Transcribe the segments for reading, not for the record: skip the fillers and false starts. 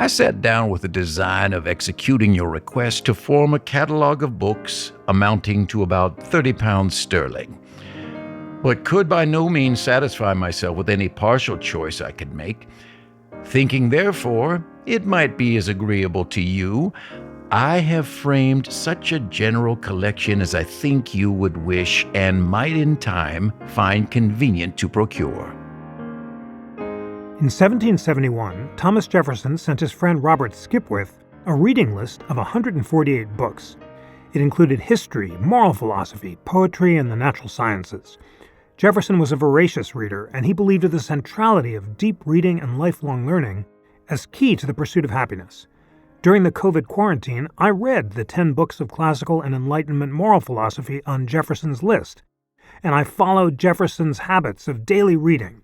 I sat down with the design of executing your request to form a catalog of books amounting to about 30 pounds sterling, but could by no means satisfy myself with any partial choice I could make. Thinking, therefore, it might be as agreeable to you, I have framed such a general collection as I think you would wish and might in time find convenient to procure. In 1771, Thomas Jefferson sent his friend Robert Skipwith a reading list of 148 books. It included history, moral philosophy, poetry, and the natural sciences. Jefferson was a voracious reader, and he believed in the centrality of deep reading and lifelong learning as key to the pursuit of happiness. During the COVID quarantine, I read the 10 books of classical and Enlightenment moral philosophy on Jefferson's list, and I followed Jefferson's habits of daily reading.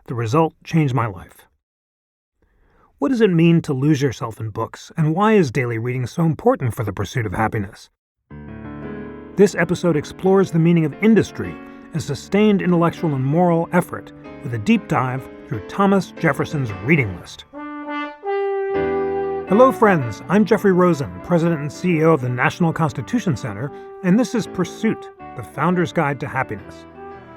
The result changed my life. What does it mean to lose yourself in books, and why is daily reading so important for the pursuit of happiness? This episode explores the meaning of industry as sustained intellectual and moral effort with a deep dive through Thomas Jefferson's reading list. Hello, friends. I'm Jeffrey Rosen, President and CEO of the National Constitution Center, and this is Pursuit, the Founder's Guide to Happiness,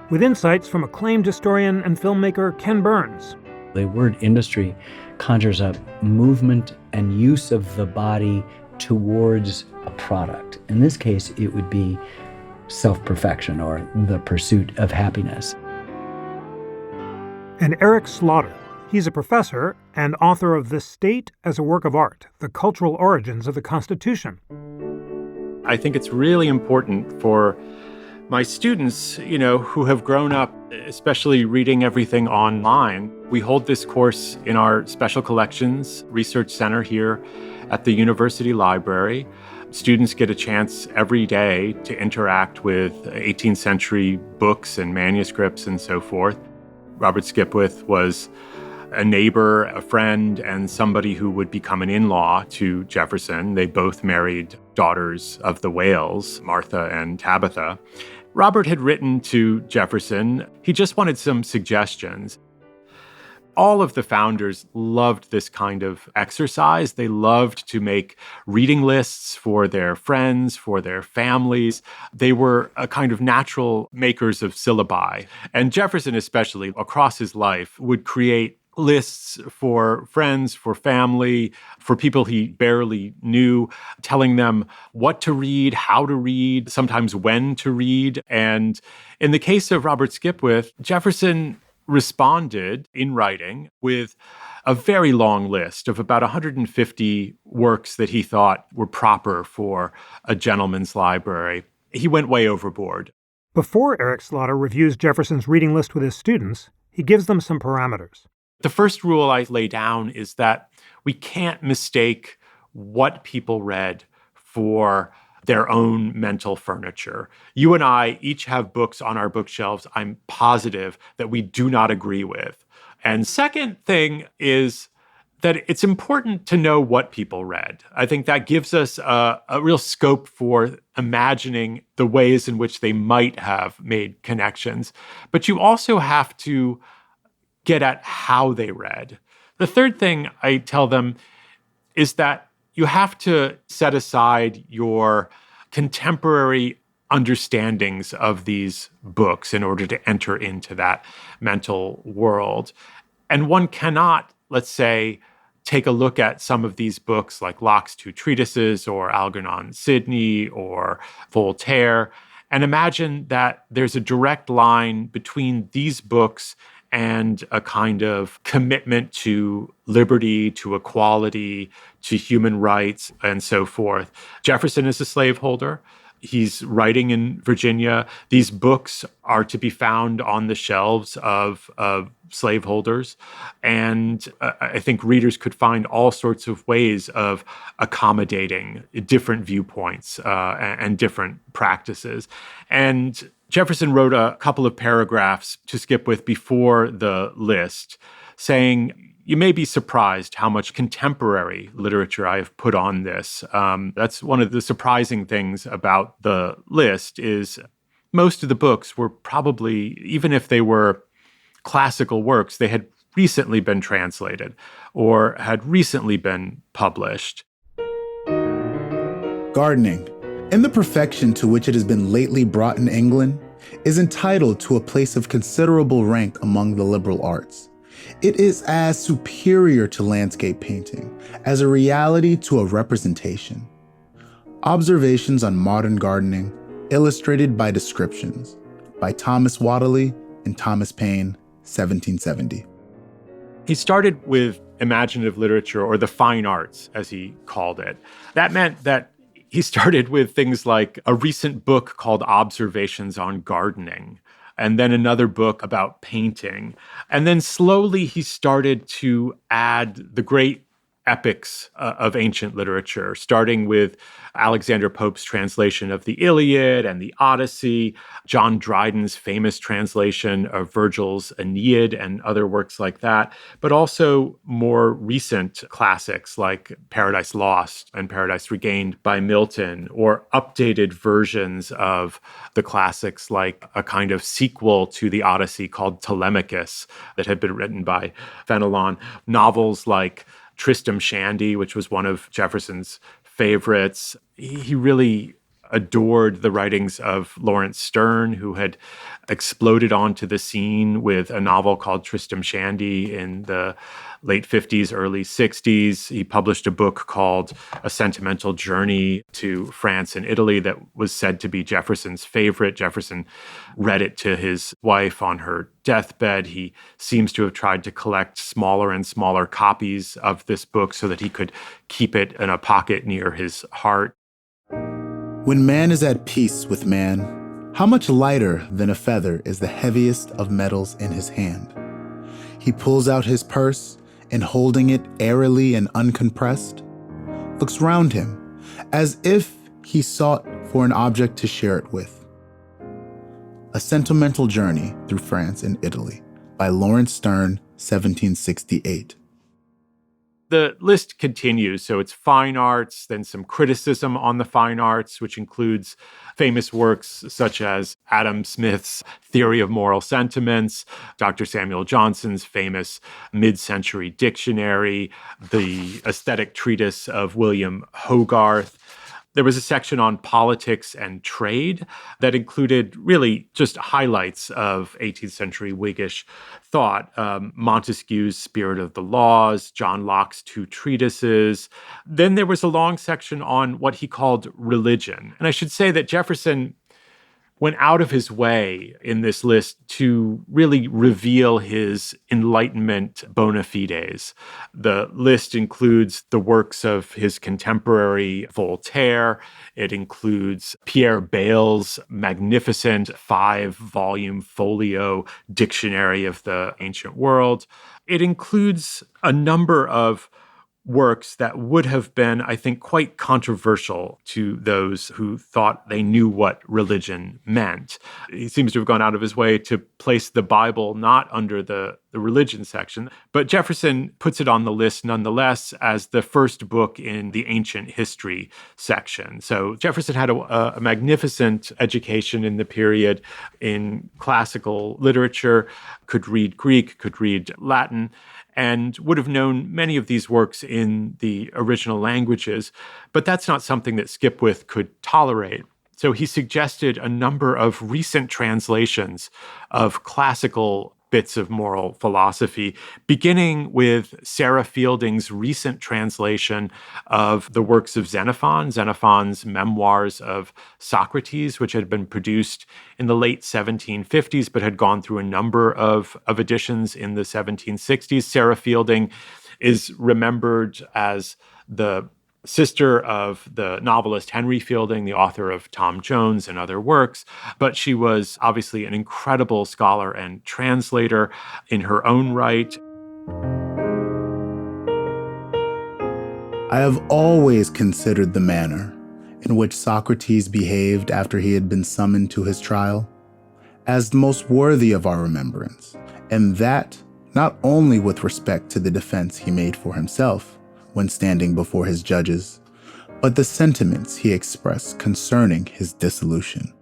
with insights from acclaimed historian and filmmaker Ken Burns. The word industry conjures up movement and use of the body towards a product. In this case, it would be self-perfection or the pursuit of happiness. And Eric Slauter. He's a professor and author of The State as a Work of Art, The Cultural Origins of the Constitution. I think it's really important for my students, who have grown up, especially reading everything online. We hold this course in our Special Collections Research Center here at the University Library. Students get a chance every day to interact with 18th century books and manuscripts and so forth. Robert Skipwith was a neighbor, a friend, and somebody who would become an in-law to Jefferson. They both married daughters of the Whales, Martha and Tabitha. Robert had written to Jefferson. He just wanted some suggestions. All of the founders loved this kind of exercise. They loved to make reading lists for their friends, for their families. They were a kind of natural makers of syllabi. And Jefferson, especially, across his life, would create lists for friends, for family, for people he barely knew, telling them what to read, how to read, sometimes when to read. And in the case of Robert Skipwith, Jefferson responded in writing with a very long list of about 150 works that he thought were proper for a gentleman's library. He went way overboard. Before Eric Slauter reviews Jefferson's reading list with his students, he gives them some parameters. The first rule I lay down is that we can't mistake what people read for their own mental furniture. You and I each have books on our bookshelves I'm positive that we do not agree with. And second thing is that it's important to know what people read. I think that gives us a real scope for imagining the ways in which they might have made connections. But you also have to get at how they read. The third thing I tell them is that you have to set aside your contemporary understandings of these books in order to enter into that mental world. And one cannot, let's say, take a look at some of these books like Locke's Two Treatises or Algernon Sidney or Voltaire and imagine that there's a direct line between these books and a kind of commitment to liberty, to equality, to human rights, and so forth. Jefferson is a slaveholder. He's writing in Virginia. These books are to be found on the shelves of slaveholders. And I think readers could find all sorts of ways of accommodating different viewpoints and different practices. And Jefferson wrote a couple of paragraphs to Skipwith before the list saying, you may be surprised how much contemporary literature I have put on this. That's one of the surprising things about the list is most of the books were probably, even if they were classical works, they had recently been translated or had recently been published. Gardening, in the perfection to which it has been lately brought in England, is entitled to a place of considerable rank among the liberal arts. It is as superior to landscape painting as a reality to a representation. Observations on Modern Gardening, illustrated by descriptions, by Thomas Whately and Thomas Paine, 1770. He started with imaginative literature, or the fine arts, as he called it. That meant that he started with things like a recent book called Observations on Gardening, and then another book about painting. And then slowly he started to add the great epics of ancient literature, starting with Alexander Pope's translation of the Iliad and the Odyssey, John Dryden's famous translation of Virgil's Aeneid and other works like that, but also more recent classics like Paradise Lost and Paradise Regained by Milton, or updated versions of the classics like a kind of sequel to the Odyssey called Telemachus that had been written by Fenelon, novels like Tristram Shandy, which was one of Jefferson's favorites. He really adored the writings of Lawrence Sterne, who had exploded onto the scene with a novel called Tristram Shandy in the late 50s, early 60s. He published a book called A Sentimental Journey to France and Italy that was said to be Jefferson's favorite. Jefferson read it to his wife on her deathbed. He seems to have tried to collect smaller and smaller copies of this book so that he could keep it in a pocket near his heart. When man is at peace with man, how much lighter than a feather is the heaviest of metals in his hand. He pulls out his purse, and holding it airily and uncompressed, looks round him, as if he sought for an object to share it with. A Sentimental Journey Through France and Italy by Lawrence Sterne, 1768. The list continues. So it's fine arts, then some criticism on the fine arts, which includes famous works such as Adam Smith's Theory of Moral Sentiments, Dr. Samuel Johnson's famous mid-century dictionary, the aesthetic treatise of William Hogarth. There was a section on politics and trade that included really just highlights of 18th century Whiggish thought. Montesquieu's Spirit of the Laws, John Locke's two treatises. Then there was a long section on what he called religion. And I should say that Jefferson went out of his way in this list to really reveal his Enlightenment bona fides. The list includes the works of his contemporary Voltaire. It includes Pierre Bayle's magnificent 5-volume folio dictionary of the ancient world. It includes a number of works that would have been, I think, quite controversial to those who thought they knew what religion meant. He seems to have gone out of his way to place the Bible not under the religion section, but Jefferson puts it on the list nonetheless as the first book in the ancient history section. So Jefferson had a magnificent education in the period in classical literature, could read Greek, could read Latin, and would have known many of these works in the original languages, but that's not something that Skipwith could tolerate. So he suggested a number of recent translations of classical bits of moral philosophy, beginning with Sarah Fielding's recent translation of the works of Xenophon, Xenophon's memoirs of Socrates, which had been produced in the late 1750s, but had gone through a number of editions in the 1760s. Sarah Fielding is remembered as the sister of the novelist Henry Fielding, the author of Tom Jones and other works, but she was obviously an incredible scholar and translator in her own right. I have always considered the manner in which Socrates behaved after he had been summoned to his trial as most worthy of our remembrance, and that not only with respect to the defense he made for himself when standing before his judges, but the sentiments he expressed concerning his dissolution.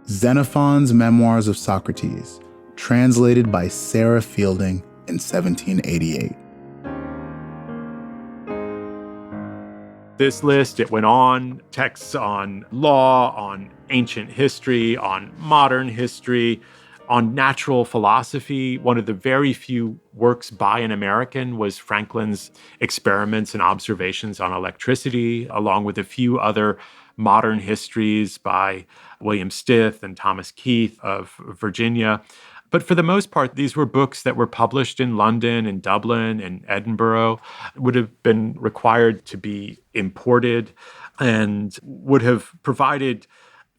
Xenophon's Memoirs of Socrates, translated by Sarah Fielding in 1788. This list, it went on, texts on law, on ancient history, on modern history, on natural philosophy. One of the very few works by an American was Franklin's experiments and observations on electricity, along with a few other modern histories by William Stith and Thomas Keith of Virginia. But for the most part, these were books that were published in London and Dublin and Edinburgh, would have been required to be imported, and would have provided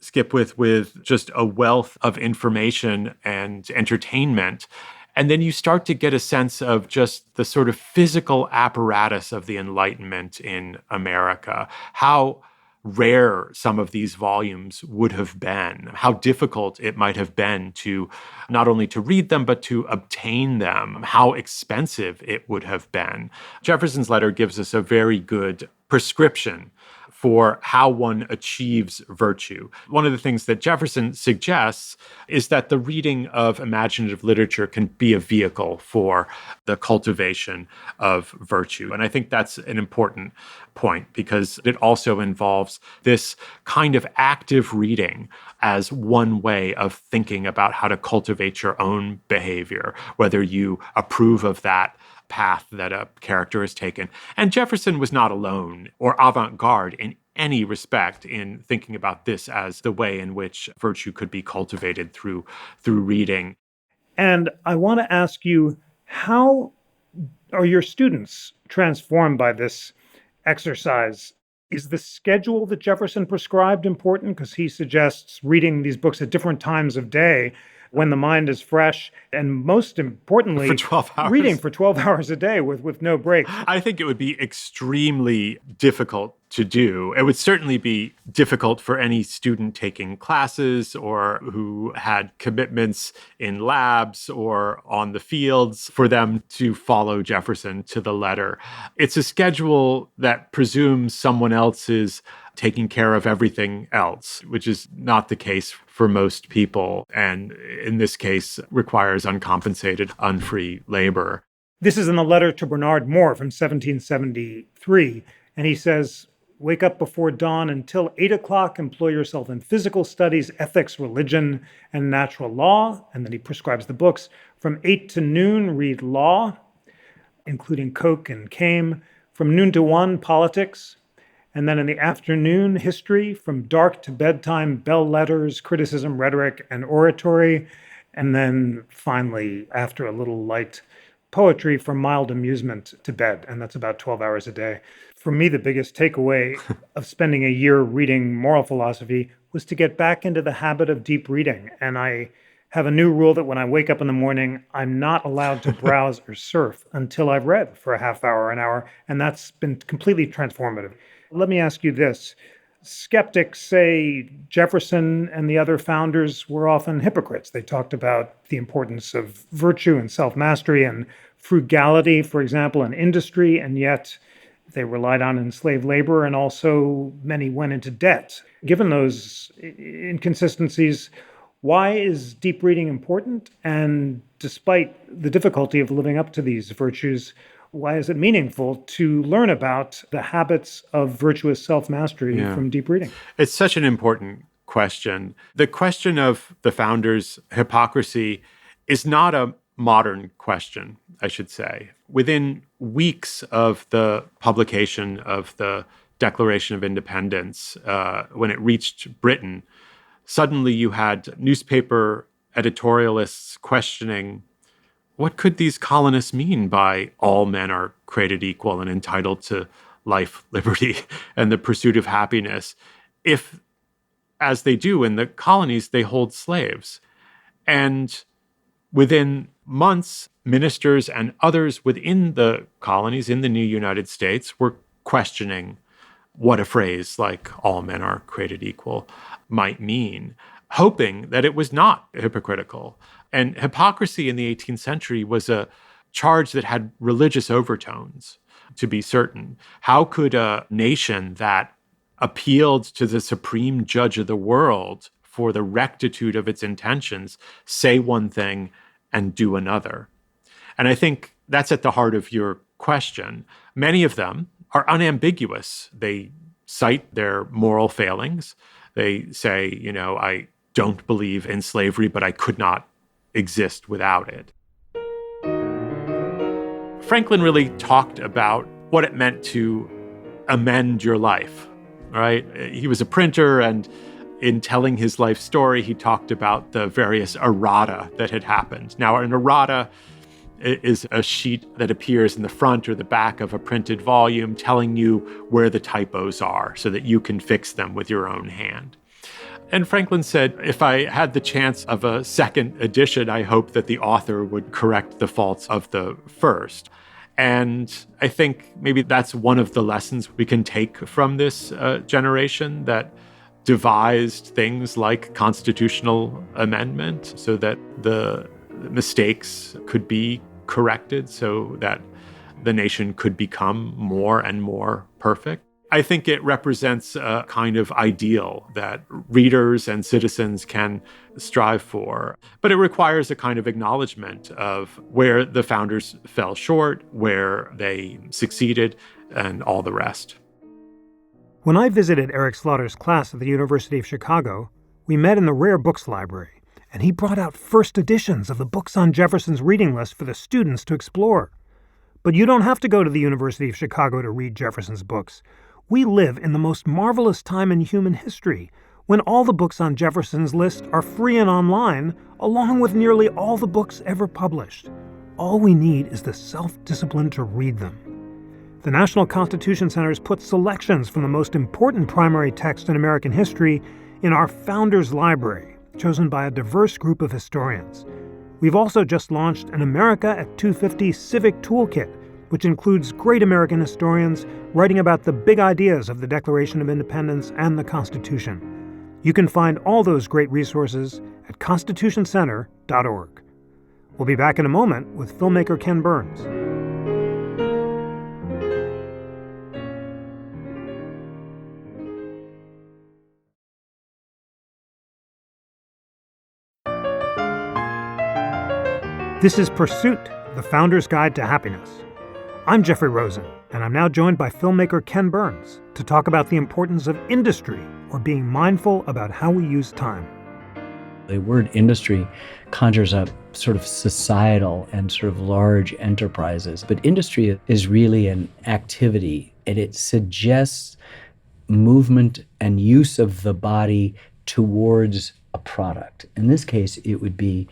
Skipwith with just a wealth of information and entertainment. And then you start to get a sense of just the sort of physical apparatus of the Enlightenment in America, how rare some of these volumes would have been, how difficult it might have been to not only to read them, but to obtain them, how expensive it would have been. Jefferson's letter gives us a very good prescription for how one achieves virtue. One of the things that Jefferson suggests is that the reading of imaginative literature can be a vehicle for the cultivation of virtue. And I think that's an important point, because it also involves this kind of active reading as one way of thinking about how to cultivate your own behavior, whether you approve of that path that a character has taken. And Jefferson was not alone or avant-garde in any respect in thinking about this as the way in which virtue could be cultivated through reading. And I want to ask you, how are your students transformed by this exercise? Is the schedule that Jefferson prescribed important? Because he suggests reading these books at different times of day when the mind is fresh, and most importantly, for 12 hours. Reading for 12 hours a day with no breaks. I think it would be extremely difficult to do. It would certainly be difficult for any student taking classes or who had commitments in labs or on the fields for them to follow Jefferson to the letter. It's a schedule that presumes someone else is taking care of everything else, which is not the case for most people, and in this case requires uncompensated, unfree labor. This is in a letter to Bernard Moore from 1773, and he says, "Wake up before dawn. Until 8 o'clock, employ yourself in physical studies, ethics, religion, and natural law." And then he prescribes the books. From 8 to noon, read law, including Coke and Kame. From noon to 1, politics. And then in the afternoon, history. From dark to bedtime, bell letters, criticism, rhetoric, and oratory. And then finally, after a little light, poetry, from mild amusement to bed. And that's about 12 hours a day. For me, the biggest takeaway of spending a year reading moral philosophy was to get back into the habit of deep reading. And I have a new rule that when I wake up in the morning, I'm not allowed to browse or surf until I've read for a half hour, an hour. And that's been completely transformative. Let me ask you this. Skeptics say Jefferson and the other founders were often hypocrites. They talked about the importance of virtue and self-mastery and frugality, for example, in industry, and yet they relied on enslaved labor, and also many went into debt. Given those inconsistencies, why is deep reading important? And despite the difficulty of living up to these virtues, why is it meaningful to learn about the habits of virtuous self-mastery from deep reading? It's such an important question. The question of the founders' hypocrisy is not a modern question, I should say. Within weeks of the publication of the Declaration of Independence, when it reached Britain, suddenly you had newspaper editorialists questioning, what could these colonists mean by all men are created equal and entitled to life, liberty, and the pursuit of happiness, if, as they do in the colonies, they hold slaves? And within months, ministers and others within the colonies in the new United States were questioning what a phrase like all men are created equal might mean, hoping that it was not hypocritical. And hypocrisy in the 18th century was a charge that had religious overtones, to be certain. How could a nation that appealed to the supreme judge of the world for the rectitude of its intentions say one thing and do another? And I think that's at the heart of your question. Many of them are unambiguous. They cite their moral failings. They say, I don't believe in slavery, but I could not exist without it. Franklin really talked about what it meant to amend your life, right? He was a printer, and in telling his life story, he talked about the various errata that had happened. Now, an errata is a sheet that appears in the front or the back of a printed volume telling you where the typos are so that you can fix them with your own hand. And Franklin said, if I had the chance of a second edition, I hope that the author would correct the faults of the first. And I think maybe that's one of the lessons we can take from this generation that devised things like constitutional amendment so that the mistakes could be corrected so that the nation could become more and more perfect. I think it represents a kind of ideal that readers and citizens can strive for. But it requires a kind of acknowledgement of where the founders fell short, where they succeeded, and all the rest. When I visited Eric Slaughter's class at the University of Chicago, we met in the Rare Books Library, and he brought out first editions of the books on Jefferson's reading list for the students to explore. But you don't have to go to the University of Chicago to read Jefferson's books. We live in the most marvelous time in human history, when all the books on Jefferson's list are free and online, along with nearly all the books ever published. All we need is the self-discipline to read them. The National Constitution Center has put selections from the most important primary text in American history in our Founders Library, chosen by a diverse group of historians. We've also just launched an America at 250 Civic Toolkit, which includes great American historians writing about the big ideas of the Declaration of Independence and the Constitution. You can find all those great resources at constitutioncenter.org. We'll be back in a moment with filmmaker Ken Burns. This is Pursuit, the Founder's Guide to Happiness. I'm Jeffrey Rosen, and I'm now joined by filmmaker Ken Burns to talk about the importance of industry, or being mindful about how we use time. The word industry conjures up sort of societal and sort of large enterprises, but industry is really an activity, and it suggests movement and use of the body towards a product. In this case, it would be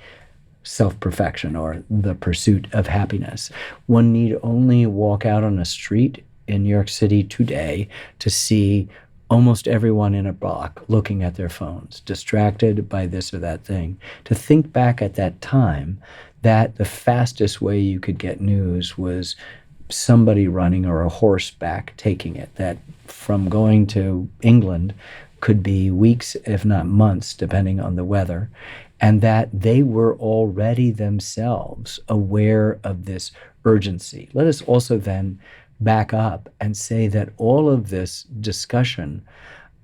self-perfection or the pursuit of happiness. One need only walk out on a street in New York City today to see almost everyone in a block looking at their phones, distracted by this or that thing. To think back at that time, that the fastest way you could get news was somebody running or a horseback taking it, that from going to England could be weeks, if not months, depending on the weather, and that they were already themselves aware of this urgency. Let us also then back up and say that all of this discussion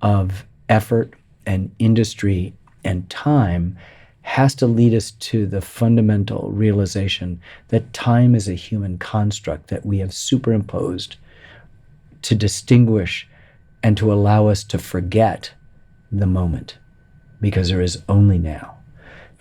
of effort and industry and time has to lead us to the fundamental realization that time is a human construct that we have superimposed to distinguish and to allow us to forget the moment, because there is only now.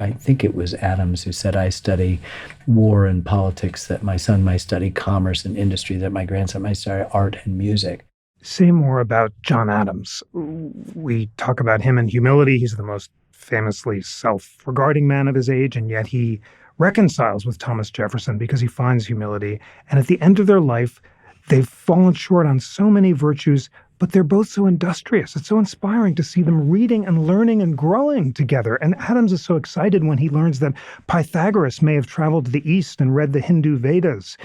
I think it was Adams who said, I study war and politics, that my son might study commerce and industry, that my grandson might study art and music. Say more about John Adams. We talk about him in Humility. He's the most famously self-regarding man of his age, and yet he reconciles with Thomas Jefferson because he finds humility. And at the end of their life, they've fallen short on so many virtues, but they're both so industrious. It's so inspiring to see them reading and learning and growing together. And Adams is so excited when he learns that Pythagoras may have traveled to the East and read the Hindu Vedas.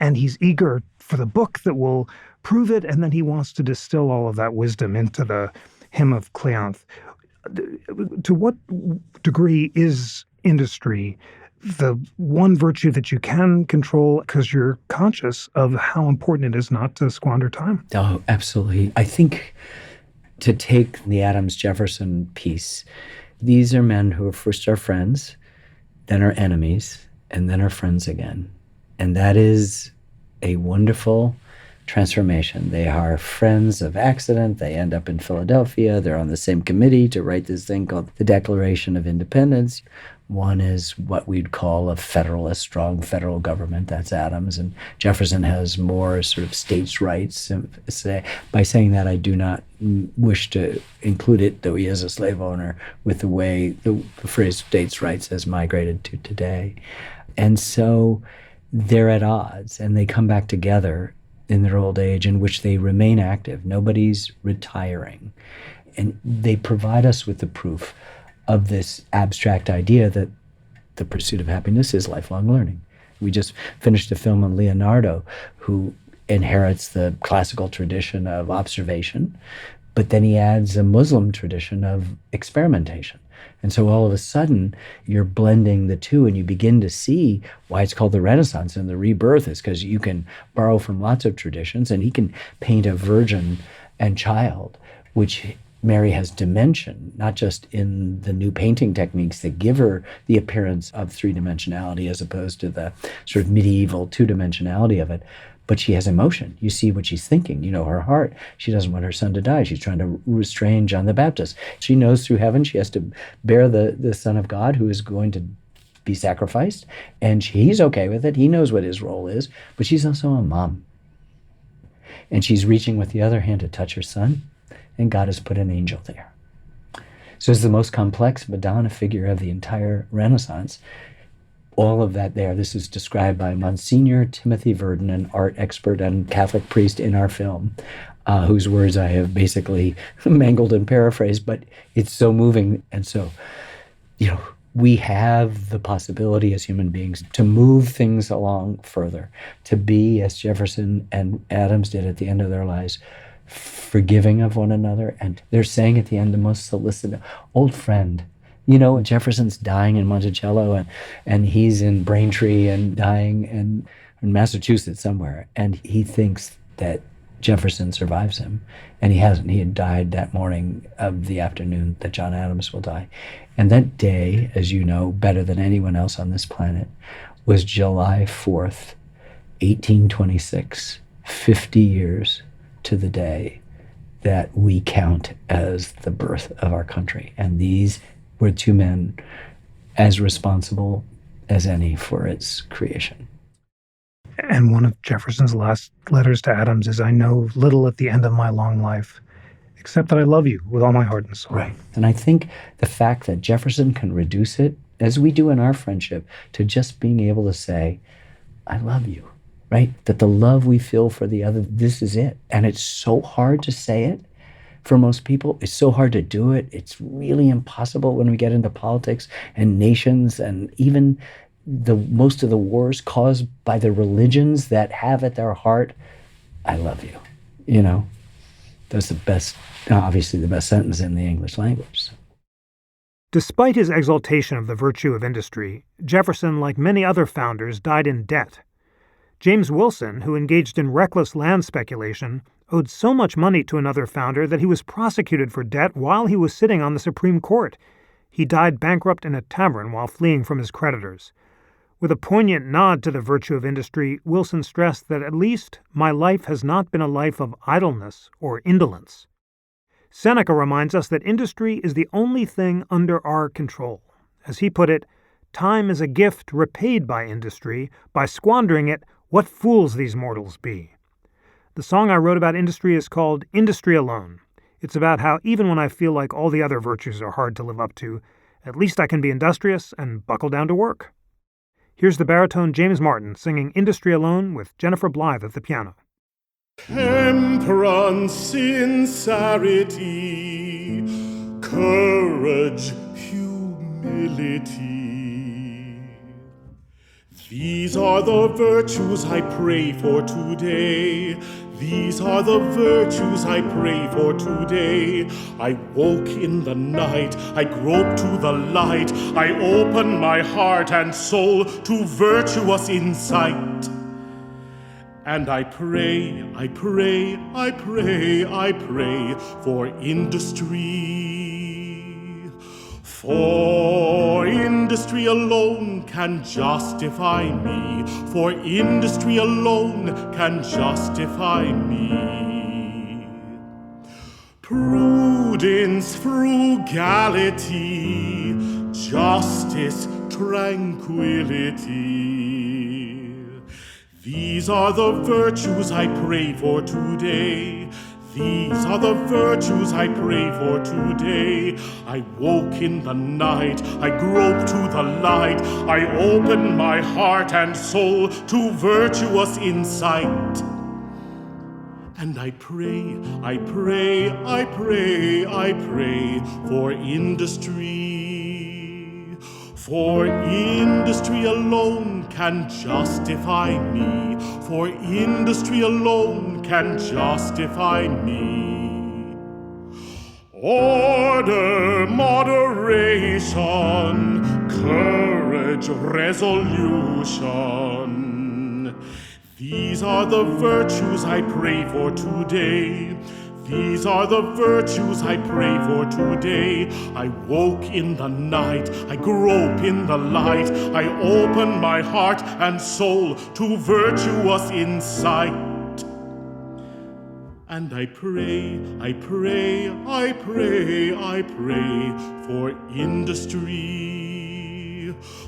And he's eager for the book that will prove it. And then he wants to distill all of that wisdom into the Hymn of Cleanthes. To what degree is industry the one virtue that you can control because you're conscious of how important it is not to squander time? Oh, absolutely. I think to take the Adams-Jefferson piece, these are men who are first our friends, then our enemies, and then our friends again. And that is a wonderful transformation. They are friends of accident. They end up in Philadelphia. They're on the same committee to write this thing called the Declaration of Independence. One is what we'd call a federalist, strong federal government. That's Adams. And Jefferson has more sort of states' rights. By saying that, I do not wish to include it, though he is a slave owner, with the way the phrase states' rights has migrated to today. And so they're at odds, and they come back together in their old age, in which they remain active. Nobody's retiring. And they provide us with the proof of this abstract idea that the pursuit of happiness is lifelong learning. We just finished a film on Leonardo, who inherits the classical tradition of observation, but then he adds a Muslim tradition of experimentation. And so all of a sudden, you're blending the two, and you begin to see why it's called the Renaissance and the rebirth is because you can borrow from lots of traditions, and he can paint a virgin and child, which Mary has dimension, not just in the new painting techniques that give her the appearance of three-dimensionality as opposed to the sort of medieval two-dimensionality of it, but she has emotion. You see what she's thinking. You know her heart. She doesn't want her son to die. She's trying to restrain John the Baptist. She knows through heaven she has to bear the Son of God who is going to be sacrificed, and he's okay with it. He knows what his role is, but she's also a mom. And she's reaching with the other hand to touch her son, and God has put an angel there. So it's the most complex Madonna figure of the entire Renaissance. All of that there. This is described by Monsignor Timothy Verdon, an art expert and Catholic priest in our film, whose words I have basically mangled and paraphrased, but it's so moving. And so, we have the possibility as human beings to move things along further, to be, as Jefferson and Adams did at the end of their lives, forgiving of one another. And they're saying at the end, the most solicitous, old friend. Jefferson's dying in Monticello, and he's in Braintree and dying in Massachusetts somewhere. And he thinks that Jefferson survives him. And he hasn't. He had died that morning of the afternoon that John Adams will die. And that day, as you know, better than anyone else on this planet, was July 4th, 1826, 50 years to the day that we count as the birth of our country. And these were two men as responsible as any for its creation. And one of Jefferson's last letters to Adams is, "I know little at the end of my long life, except that I love you with all my heart and soul." Right. And I think the fact that Jefferson can reduce it, as we do in our friendship, to just being able to say, I love you, right? That the love we feel for the other, this is it. And it's so hard to say it. For most people, it's so hard to do it. It's really impossible when we get into politics and nations and even most of the wars caused by the religions that have at their heart, I love you. That's the best, obviously the best sentence in the English language. Despite his exaltation of the virtue of industry, Jefferson, like many other founders, died in debt. James Wilson, who engaged in reckless land speculation, owed so much money to another founder that he was prosecuted for debt while he was sitting on the Supreme Court. He died bankrupt in a tavern while fleeing from his creditors. With a poignant nod to the virtue of industry, Wilson stressed that at least my life has not been a life of idleness or indolence. Seneca reminds us that industry is the only thing under our control. As he put it, time is a gift repaid by industry. By squandering it, what fools these mortals be. The song I wrote about industry is called Industry Alone. It's about how even when I feel like all the other virtues are hard to live up to, at least I can be industrious and buckle down to work. Here's the baritone James Martin singing Industry Alone with Jennifer Blythe at the piano. Temperance, sincerity, courage, humility. These are the virtues I pray for today. These are the virtues I pray for today. I woke in the night, I groped to the light, I open my heart and soul to virtuous insight. And I pray, I pray, I pray, I pray for industry. For industry industry alone can justify me, for industry alone can justify me. Prudence, frugality, justice, tranquility. These are the virtues I pray for today. These are the virtues I pray for today. I woke in the night, I groped to the light, I opened my heart and soul to virtuous insight. And I pray, I pray, I pray, I pray for industry. For industry alone can justify me. For industry alone can justify me. Order, moderation, courage, resolution. These are the virtues I pray for today. These are the virtues I pray for today. I woke in the night, I grope in the light, I open my heart and soul to virtuous insight. And I pray, I pray, I pray, I pray for industry.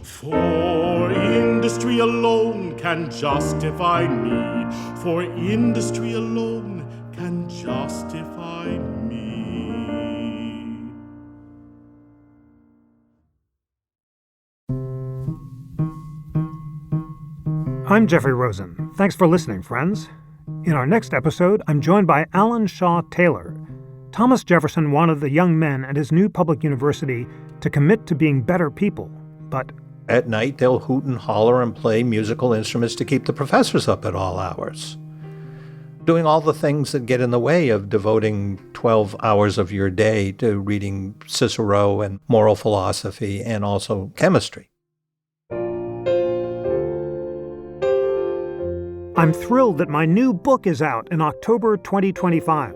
For industry alone can justify me. For industry alone can justify me. I'm Jeffrey Rosen. Thanks for listening, friends. In our next episode, I'm joined by Alan Shaw Taylor. Thomas Jefferson wanted the young men at his new public university to commit to being better people, but at night, they'll hoot and holler and play musical instruments to keep the professors up at all hours, doing all the things that get in the way of devoting 12 hours of your day to reading Cicero and moral philosophy and also chemistry. I'm thrilled that my new book is out in October 2025.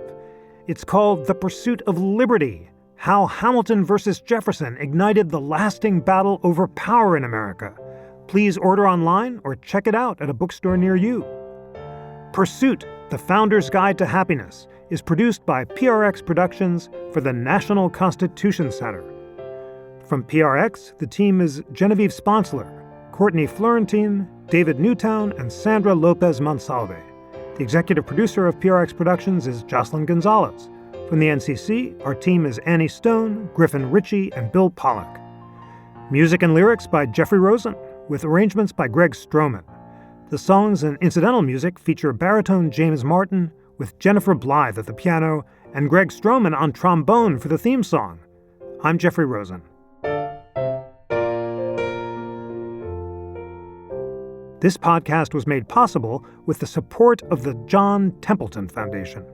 It's called The Pursuit of Liberty: How Hamilton versus Jefferson Ignited the Lasting Battle Over Power in America. Please order online or check it out at a bookstore near you. Pursuit, The Founder's Guide to Happiness, is produced by PRX Productions for the National Constitution Center. From PRX, the team is Genevieve Sponsler, Courtney Florentine, David Newtown, and Sandra Lopez Monsalve. The executive producer of PRX Productions is Jocelyn Gonzalez. From the NCC, our team is Annie Stone, Griffin Ritchie, and Bill Pollack. Music and lyrics by Jeffrey Rosen, with arrangements by Greg Stroman. The songs and incidental music feature baritone James Martin, with Jennifer Blythe at the piano, and Greg Stroman on trombone for the theme song. I'm Jeffrey Rosen. This podcast was made possible with the support of the John Templeton Foundation.